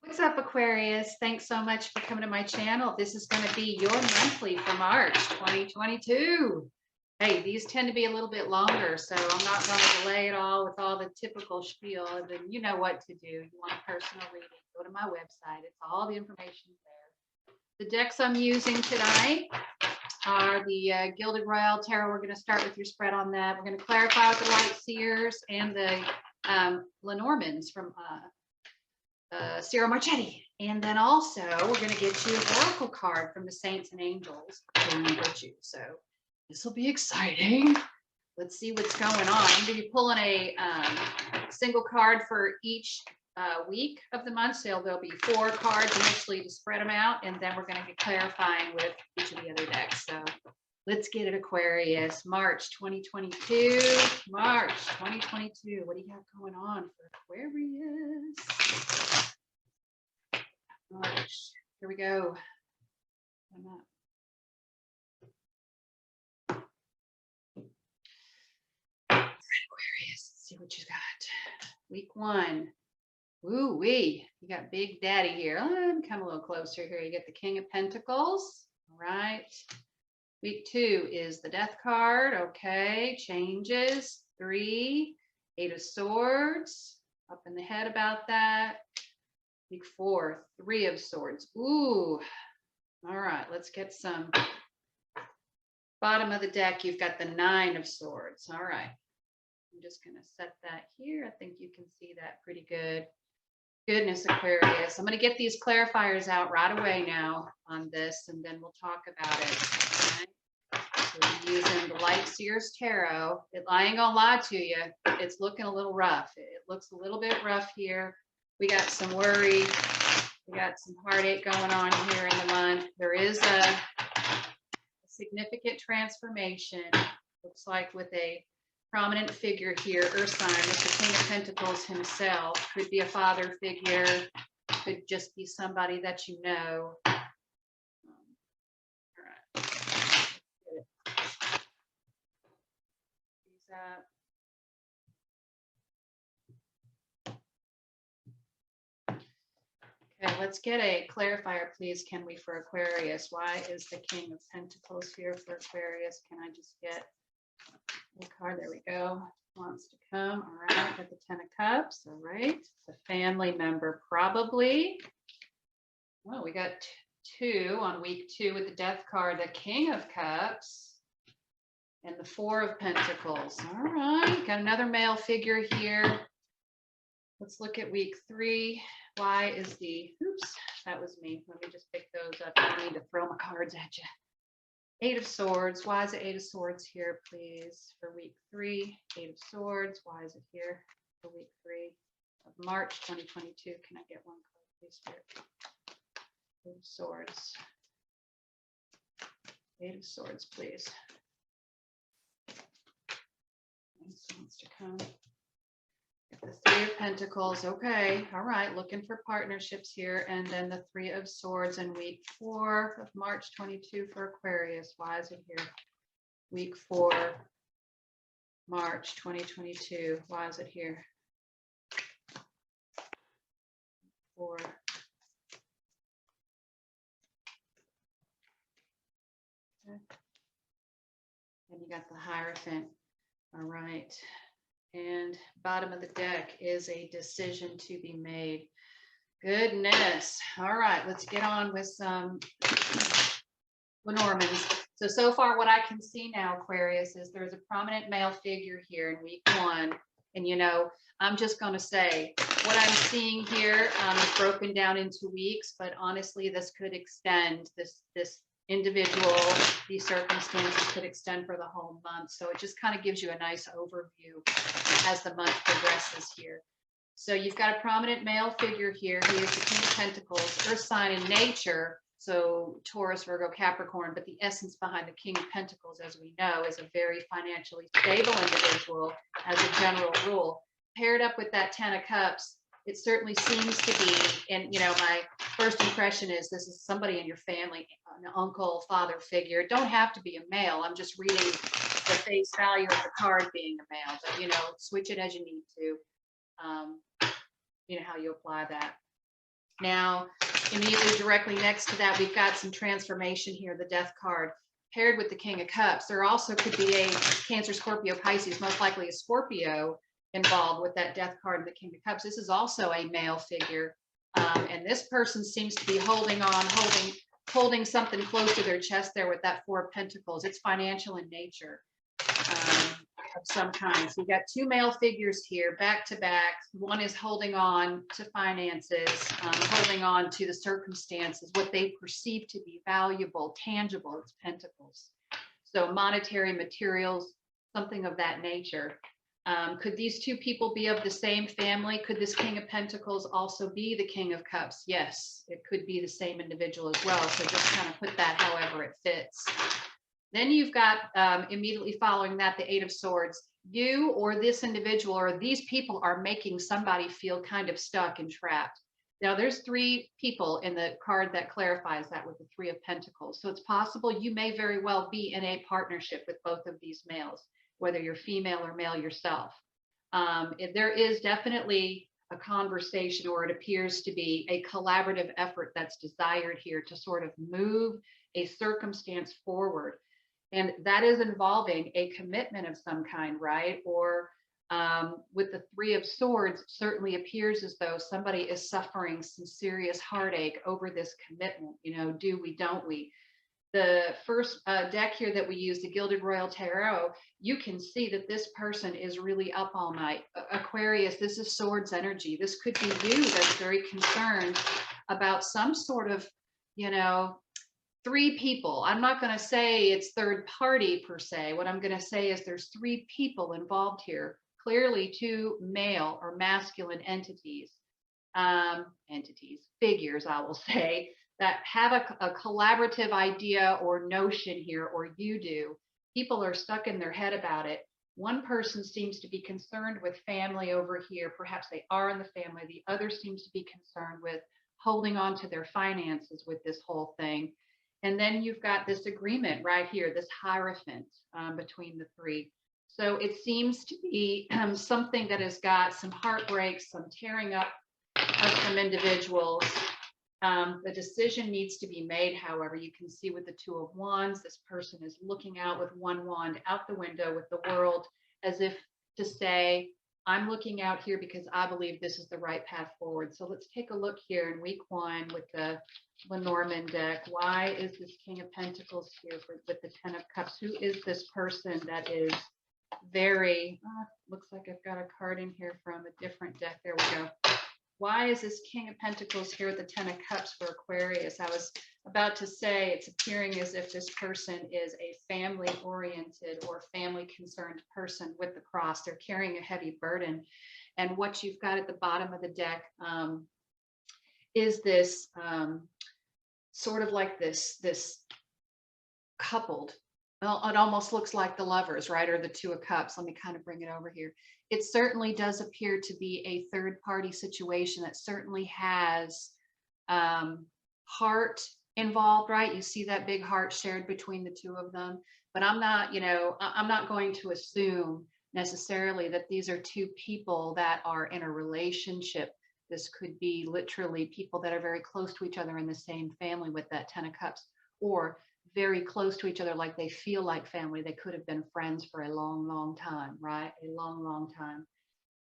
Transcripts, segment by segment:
What's up, Aquarius? Thanks so much for coming to my channel. This is going to be your monthly for March 2022. Hey, these tend to be a little bit longer, so I'm not going to delay it all with all the typical spiel. And then you know what to do. You want a personal reading, go to my website. It's all the information there. The decks I'm using tonight are the Gilded Royal Tarot. We're going to start with your spread on that. We're going to clarify with the Light Seers and the Lenormands from Cyril Marchetti. And then also we're going to get you an oracle card from the Saints and Angels and Virtue. So this will be exciting. Let's see what's going on. I'm going to be pulling a single card for each week of the month. So there'll be 4 cards initially to spread them out. And then we're going to be clarifying with each of the other decks. So let's get it, Aquarius. March 2022. March 2022. What do you got going on for Aquarius? March. Here we go. Aquarius, let's see what you got. Week 1. Woo-wee. You got Big Daddy here. Let me come a little closer here. You get the King of Pentacles. All right. Week 2 is the Death card. Okay. Changes. 3. 8 of Swords. Up in the head about that. Week 4, 3 of Swords. Ooh. All right. Let's get some. Bottom of the deck, you've got the 9 of Swords. All right. I'm just going to set that here. I think you can see that pretty good. Goodness, Aquarius. I'm going to get these clarifiers out right away now on this, and then we'll talk about it. Okay? So we're using the Light Seers Tarot. I ain't going to lie to you. It's looking a little rough. It looks a little bit rough here. We got some worry. We got some heartache going on here in the month. There is a significant transformation. Looks like with a prominent figure here, Earth sign, with the King of Pentacles himself. Could be a father figure, could just be somebody that you know. All right. Okay, let's get a clarifier, please, can we, for Aquarius? Why is the King of Pentacles here for Aquarius? Can I just get the card? There we go. Wants to come. All right, got the 10 of Cups. All right, it's a family member, probably. Well, we got 2 on week 2 with the Death card, the King of Cups, and the 4 of Pentacles. All right, got another male figure here. Let's look at week 3. Why is the, oops, that was me. Let me just pick those up. I don't need to throw my cards at you. 8 of Swords. Why is it 8 of Swords here, please, for week 3? 8 of Swords. Why is it here for week 3 of March 2022? Can I get one card, please, Spirit? 8 of Swords. 8 of Swords, please. Wants to come. The 3 of Pentacles. Okay. All right. Looking for partnerships here. And then the 3 of Swords in week 4 of March 22 for Aquarius. Why is it here? Week 4, March 2022. Why is it here? 4. Okay. And you got the Hierophant. All right. And bottom of the deck is a decision to be made. Goodness. All right, let's get on with some Lenormands. So far what I can see now, Aquarius, is there's a prominent male figure here in week 1. And, you know, I'm just going to say what I'm seeing here is broken down into weeks, but honestly, this could extend, this individual, these circumstances could extend for the whole month. So it just kind of gives you a nice overview as the month progresses here. So you've got a prominent male figure here. He is the King of Pentacles, Earth sign in nature. So Taurus, Virgo, Capricorn, but the essence behind the King of Pentacles, as we know, is a very financially stable individual as a general rule. Paired up with that 10 of Cups, it certainly seems to be, and you know, my first impression is this is somebody in your family, an uncle, father figure. It don't have to be a male. I'm just reading the face value of the card being a male, but you know, switch it as you need to. You know how you apply that. Now, immediately directly next to that, we've got some transformation here, the Death card, paired with the King of Cups. There also could be a Cancer, Scorpio, Pisces, most likely a Scorpio involved with that Death card and the King of Cups. This is also a male figure. And this person seems to be holding something close to their chest there with that Four of Pentacles. It's financial in nature. Of some kind. So you got two male figures here back to back. One is holding on to finances, holding on to the circumstances, what they perceive to be valuable, tangible. It's Pentacles. So monetary materials, something of that nature. Could these two people be of the same family? Could this King of Pentacles also be the King of Cups? Yes, it could be the same individual as well. So just kind of put that however it fits. Then you've got immediately following that, the Eight of Swords. You or this individual or these people are making somebody feel kind of stuck and trapped. Now there's three people in the card that clarifies that with the Three of Pentacles. So it's possible you may very well be in a partnership with both of these males, whether you're female or male yourself. There is definitely a conversation, or it appears to be a collaborative effort that's desired here to sort of move a circumstance forward. And that is involving a commitment of some kind, right? Or with the Three of Swords, certainly appears as though somebody is suffering some serious heartache over this commitment. You know, do we, don't we? The first deck here that we use, the Gilded Royal Tarot, you can see that this person is really up all night. Aquarius, this is swords energy. This could be you that's very concerned about some sort of, you know, three people. I'm not going to say it's third party per se. What I'm going to say is there's three people involved here. Clearly two male or masculine entities, figures, I will say, that have a collaborative idea or notion here, or you do. People are stuck in their head about it. One person seems to be concerned with family over here. Perhaps they are in the family. The other seems to be concerned with holding on to their finances with this whole thing. And then you've got this agreement right here, this Hierophant between the three. So it seems to be something that has got some heartbreak, some tearing up of some individuals. The decision needs to be made. However, you can see with the Two of Wands, this person is looking out with one wand out the window with the world, as if to say, I'm looking out here because I believe this is the right path forward. So let's take a look here in week one with the Lenormand deck. Why is this King of Pentacles here with the Ten of Cups? Who is this person that is very, looks like I've got a card in here from a different deck. There we go. Why is this King of Pentacles here with the Ten of Cups for Aquarius? I was about to say it's appearing as if this person is a family-oriented or family-concerned person with the cross. They're carrying a heavy burden. And what you've got at the bottom of the deck is this sort of like this coupled. Well, it almost looks like the Lovers, right? Or the Two of Cups. Let me kind of bring it over here. It certainly does appear to be a third party situation that certainly has heart involved, right? You see that big heart shared between the two of them. But I'm not, you know, I'm not going to assume necessarily that these are two people that are in a relationship. This could be literally people that are very close to each other in the same family with that Ten of Cups, or very close to each other, like they feel like family. They could have been friends for a long, long time, right? A long, long time.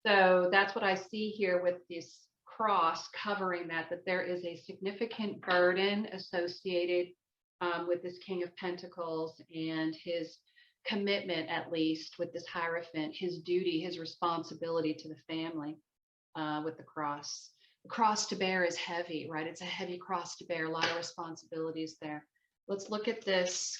So that's what I see here with this cross covering that there is a significant burden associated with this King of Pentacles and his commitment, at least with this Hierophant, his duty, his responsibility to the family with the cross. The cross to bear is heavy, right? It's a heavy cross to bear, a lot of responsibilities there. Let's look at this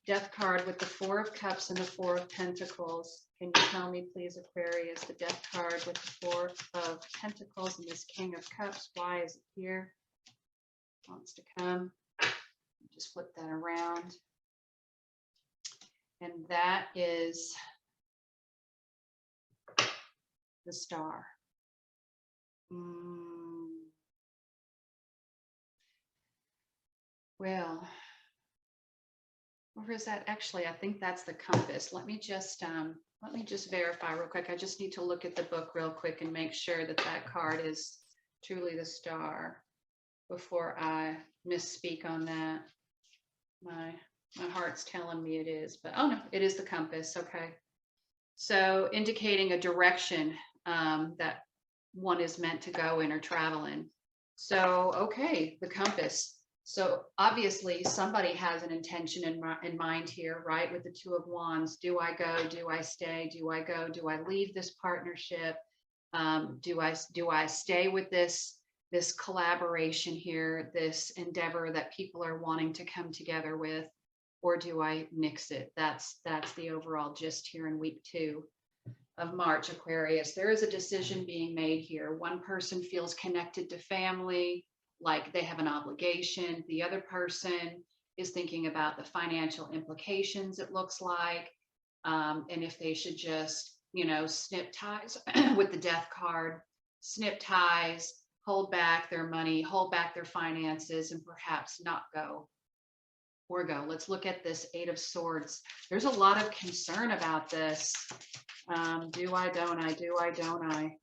Death card with the Four of Cups and the Four of Pentacles. Can you tell me, please, Aquarius, the Death card with the Four of Pentacles and this King of Cups? Why is it here? Wants to come. Just flip that around. And that is the Star. Well, or is that actually, I think that's the compass. Let me just verify real quick. I just need to look at the book real quick and make sure that that card is truly the Star. before I misspeak on that. My heart's telling me it is, but oh no, it is the compass. Okay. So indicating a direction that one is meant to go in or travel in. So, okay, the compass. So obviously somebody has an intention in mind here, right? With the Two of Wands. Do I go? Do I stay? Do I go? Do I leave this partnership? Do I stay with this collaboration here, this endeavor that people are wanting to come together with, or do I nix it? That's the overall gist here in week 2 of March, Aquarius. There is a decision being made here. One person feels connected to family, like they have an obligation. The other person is thinking about the financial implications, it looks like, and if they should just, snip ties with the Death card, snip ties, hold back their money, hold back their finances, and perhaps not go or go. Let's look at this Eight of Swords. There's a lot of concern about this. Do I, don't I? Do I, don't I?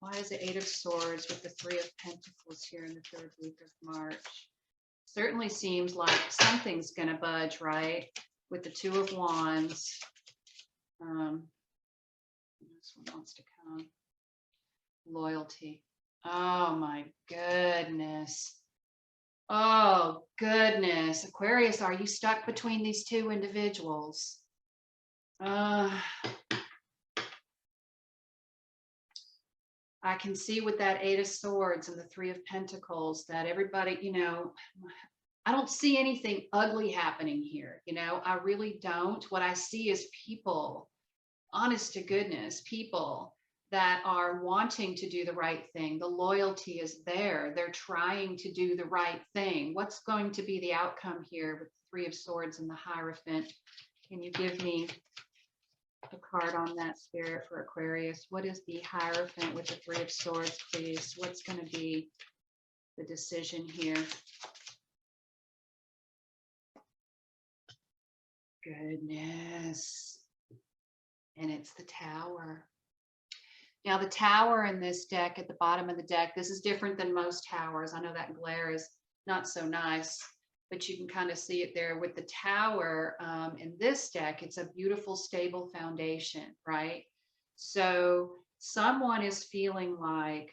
Why is the Eight of Swords with the Three of Pentacles here in the 3rd week of March? Certainly seems like something's going to budge, right? With the Two of Wands. This one wants to come. Loyalty. Oh my goodness. Oh goodness. Aquarius, are you stuck between these two individuals? I can see with that Eight of Swords and the Three of Pentacles that everybody, I don't see anything ugly happening here. I really don't. What I see is people, honest to goodness, people that are wanting to do the right thing. The loyalty is there. They're trying to do the right thing. What's going to be the outcome here with the Three of Swords and the Hierophant? Can you give me a card on that, Spirit, for Aquarius? What is the Hierophant with the Three of Swords, please? What's going to be the decision here? Goodness. And it's the Tower. Now, the Tower in this deck, at the bottom of the deck, this is different than most towers. I know that glare is not so nice, but you can kind of see it there with the Tower. In this deck, it's a beautiful, stable foundation, right? So someone is feeling like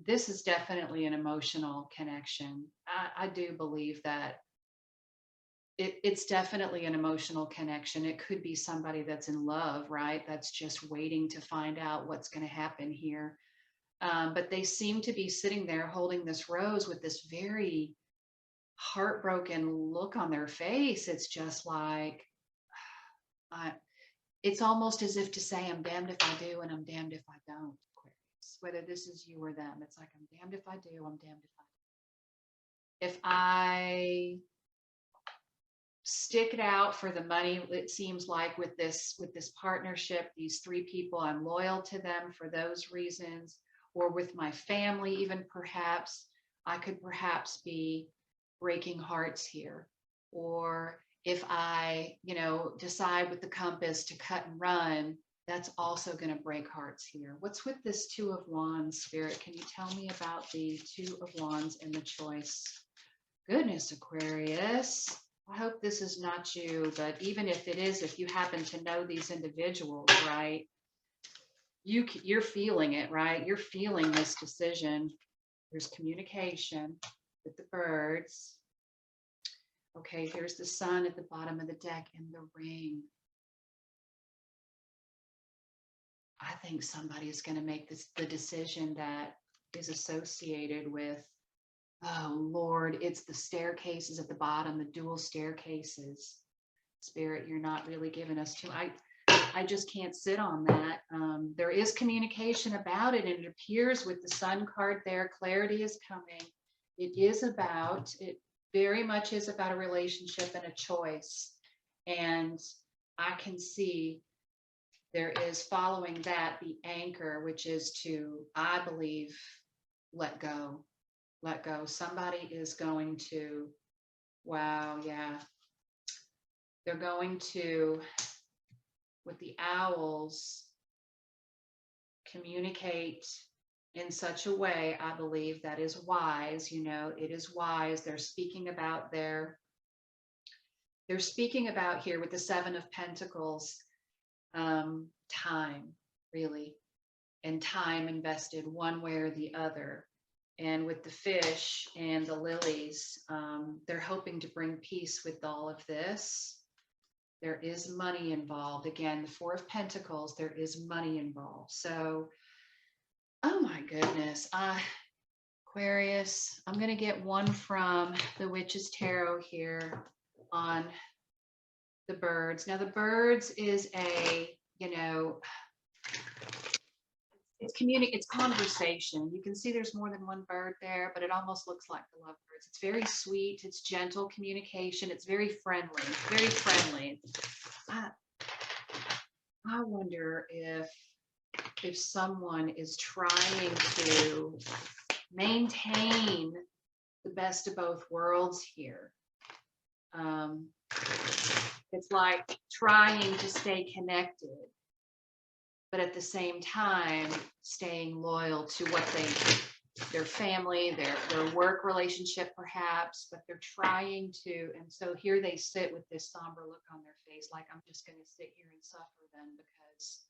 this is definitely an emotional connection. I do believe that it's definitely an emotional connection. It could be somebody that's in love, right? That's just waiting to find out what's going to happen here. But they seem to be sitting there holding this rose with this very heartbroken look on their face. It's just like, it's almost as if to say, I'm damned if I do and I'm damned if I don't, Aquarius. Whether this is you or them, it's like, I'm damned if I do, I'm damned if I don't. If I stick it out for the money, it seems like with this partnership, these three people, I'm loyal to them for those reasons, or with my family, even perhaps I could perhaps be breaking hearts here. Or if I, decide with the compass to cut and run, that's also going to break hearts here. What's with this Two of Wands, Spirit? Can you tell me about the Two of Wands and the choice? Goodness, Aquarius. I hope this is not you, but even if it is, if you happen to know these individuals, right, you're feeling it, right? You're feeling this decision. There's communication with the birds. Okay, here's the Sun at the bottom of the deck and the Ring. I think somebody is going to make the decision that is associated with, oh Lord, it's the staircases at the bottom, the dual staircases. Spirit, you're not really giving us too. I just can't sit on that. There is communication about it, and it appears with the Sun card there, clarity is coming. It very much is about a relationship and a choice. And I can see there is following that the anchor, which is to, I believe, let go. Let go. Somebody is going to, wow, yeah. They're going to, with the owls, communicate in such a way, I believe, that is wise. You know, it is wise. They're speaking about here with the Seven of Pentacles, time, really, and time invested one way or the other. And with the fish and the lilies, they're hoping to bring peace with all of this. There is money involved. Again, the Four of Pentacles, there is money involved. So, oh my goodness. Aquarius, I'm going to get one from the Witch's Tarot here on the birds. Now, the birds is it's conversation. You can see there's more than one bird there, but it almost looks like the lovebirds. It's very sweet. It's gentle communication. It's very friendly. Very friendly. I wonder if someone is trying to maintain the best of both worlds here. It's like trying to stay connected, but at the same time staying loyal to what their family, their work relationship perhaps, but they're trying to, and so here they sit with this somber look on their face, like, I'm just going to sit here and suffer then because,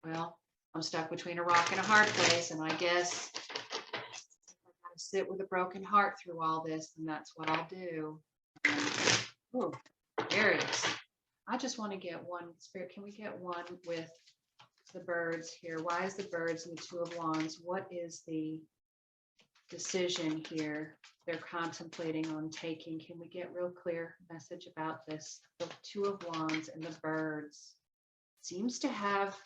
well, I'm stuck between a rock and a hard place, and I guess if I gotta sit with a broken heart through all this, then that's what I'll do. Oh, Aries. I just want to get one, Spirit, can we get one with the birds here? Why is the birds and the Two of Wands? What is the decision here they're contemplating on taking? Can we get real clear message about this? The Two of Wands and the birds seems to have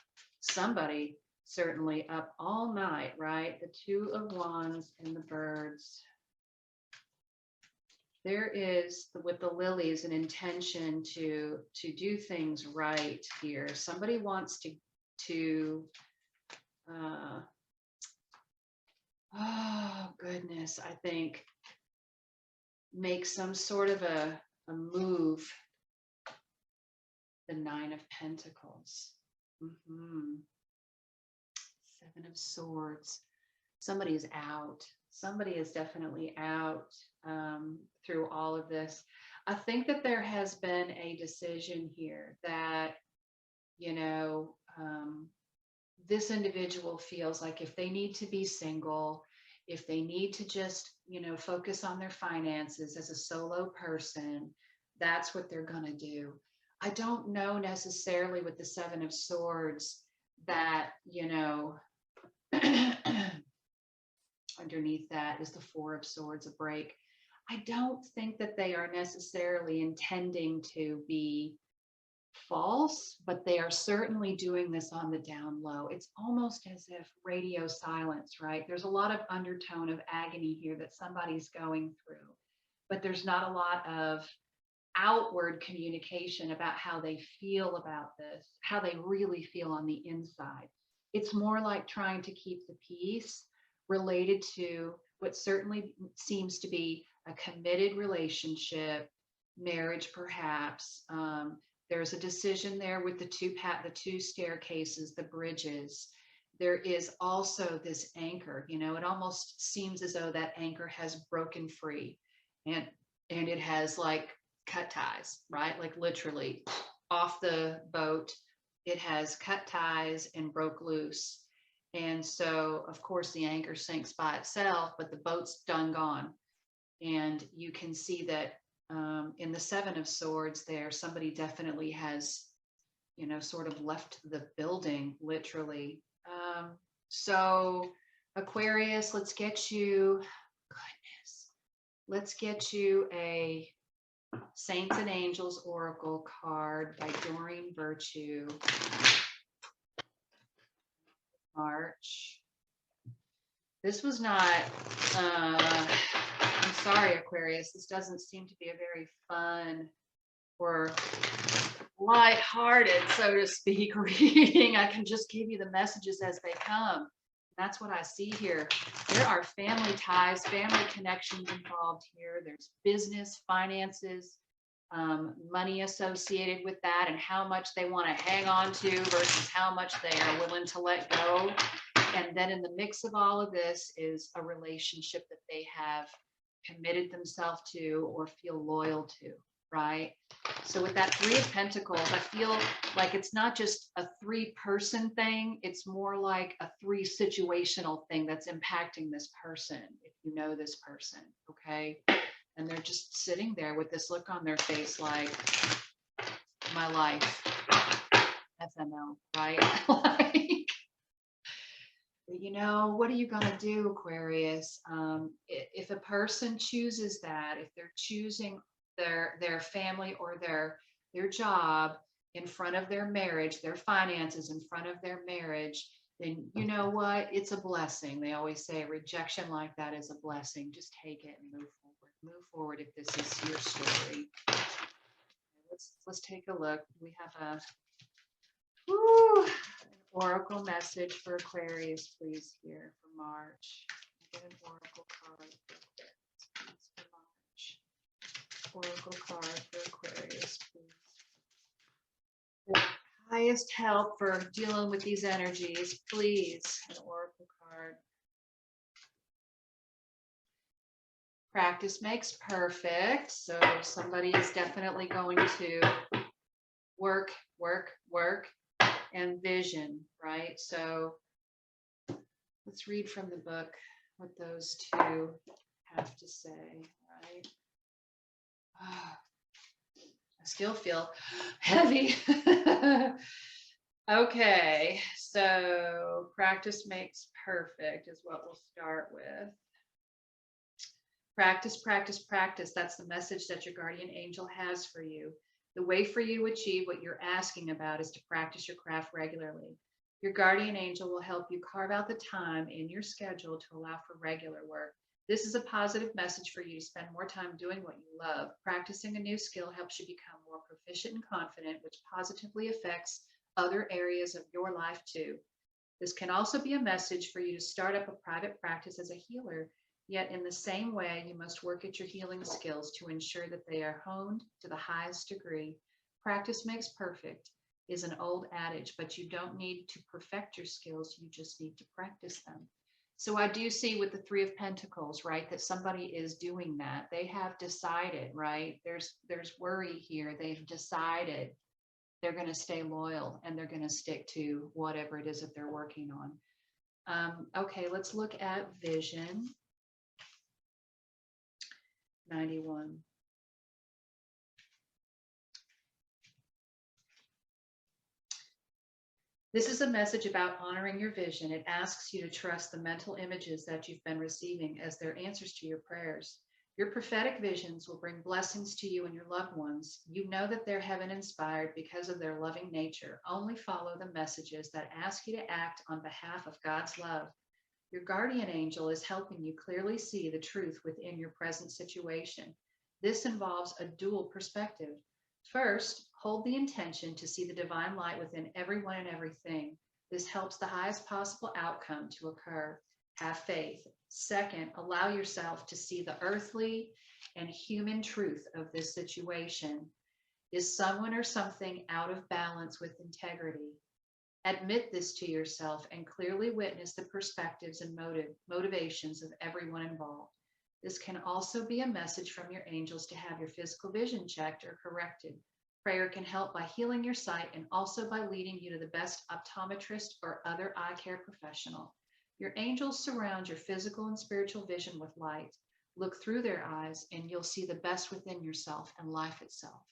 somebody certainly up all night, right? The Two of Wands and the birds. There is, with the lilies, an intention to do things right here. Somebody wants to oh goodness, I think make some sort of a move. The Nine of Pentacles. Seven of Swords. Somebody is out. Somebody is definitely out through all of this. I think that there has been a decision here that, this individual feels like if they need to be single, if they need to just, focus on their finances as a solo person, that's what they're going to do. I don't know necessarily with the Seven of Swords that, underneath that is the Four of Swords, a break. I don't think that they are necessarily intending to be false, but they are certainly doing this on the down low. It's almost as if radio silence, right? There's a lot of undertone of agony here that somebody's going through, but there's not a lot of outward communication about how they feel about this, how they really feel on the inside. It's more like trying to keep the peace related to what certainly seems to be a committed relationship, marriage perhaps. There's a decision there with the two staircases, the bridges. There is also this anchor, it almost seems as though that anchor has broken free and it has like cut ties, right? Like literally off the boat, it has cut ties and broke loose. And so, of course, the anchor sinks by itself, but the boat's done gone. And you can see that in the Seven of Swords there, somebody definitely has, sort of left the building, literally. So Aquarius, let's get you a Saints and Angels Oracle card by Doreen Virtue. March. This was not, I'm sorry, Aquarius, this doesn't seem to be a very fun or lighthearted, so to speak, reading. I can just give you the messages as they come. That's what I see here. There are family ties, family connections involved here. There's business, finances, money associated with that, and how much they want to hang on to versus how much they are willing to let go. And then in the mix of all of this is a relationship that they have committed themselves to or feel loyal to, right? So with that Three of Pentacles, I feel like it's not just a three-person thing, it's more like a three situational thing that's impacting this person, if you know this person, okay? And they're just sitting there with this look on their face like, my life, FML, right? Like, you know, what are you going to do, Aquarius? If a person chooses that, if they're choosing their family or their job in front of their marriage, their finances in front of their marriage, then you know what? It's a blessing. They always say rejection like that is a blessing. Just take it and move forward. Move forward if this is your story. Let's take a look. We have an oracle message for Aquarius, please, here for March. Get an oracle card for Aquarius, please, for March. Oracle card for Aquarius, please. The highest help for dealing with these energies, please. An oracle card. Practice makes perfect. So somebody is definitely going to work, and vision, right? So let's read from the book what those two have to say, right? I still feel heavy. Okay, so practice makes perfect is what we'll start with. Practice, practice, practice. That's the message that your guardian angel has for you. The way for you to achieve what you're asking about is to practice your craft regularly. Your guardian angel will help you carve out the time in your schedule to allow for regular work. This is a positive message for you to spend more time doing what you love. Practicing a new skill helps you become more proficient and confident, which positively affects other areas of your life too. This can also be a message for you to start up a private practice as a healer. Yet in the same way, you must work at your healing skills to ensure that they are honed to the highest degree. Practice makes perfect is an old adage, but you don't need to perfect your skills. You just need to practice them. So I do see with the Three of Pentacles, right, that somebody is doing that. They have decided, right? There's worry here. They've decided they're going to stay loyal and they're going to stick to whatever it is that they're working on. Okay, let's look at vision. 91. This is a message about honoring your vision. It asks you to trust the mental images that you've been receiving as their answers to your prayers. Your prophetic visions will bring blessings to you and your loved ones. You know that they're heaven inspired because of their loving nature. Only follow the messages that ask you to act on behalf of God's love. Your guardian angel is helping you clearly see the truth within your present situation. This involves a dual perspective. First, hold the intention to see the divine light within everyone and everything. This helps the highest possible outcome to occur. Have faith. Second, allow yourself to see the earthly and human truth of this situation. Is someone or something out of balance with integrity? Admit this to yourself and clearly witness the perspectives and motivations of everyone involved. This can also be a message from your angels to have your physical vision checked or corrected. Prayer can help by healing your sight and also by leading you to the best optometrist or other eye care professional. Your angels surround your physical and spiritual vision with light. Look through their eyes and you'll see the best within yourself and life itself.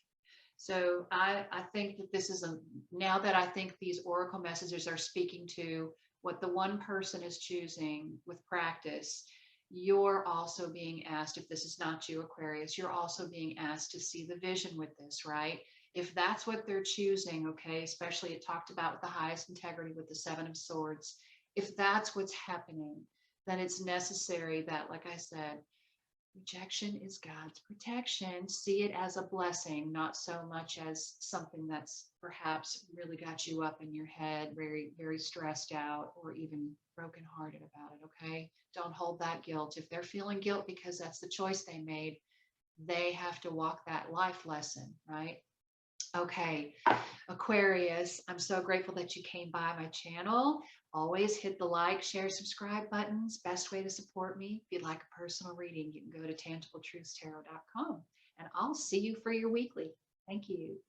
So I think that this is now that I think these oracle messages are speaking to what the one person is choosing with practice, you're also being asked, if this is not you, Aquarius, you're also being asked to see the vision with this, right? If that's what they're choosing, okay, especially it talked about with the highest integrity with the Seven of Swords, if that's what's happening, then it's necessary that, like I said, rejection is God's protection. See it as a blessing, not so much as something that's perhaps really got you up in your head, very, very stressed out, or even brokenhearted about it, okay? Don't hold that guilt. If they're feeling guilt because that's the choice they made, they have to walk that life lesson, right? Okay, Aquarius, I'm so grateful that you came by my channel. Always hit the like, share, subscribe buttons. Best way to support me. If you'd like a personal reading, you can go to tangibletruthstarot.com, and I'll see you for your weekly. Thank you.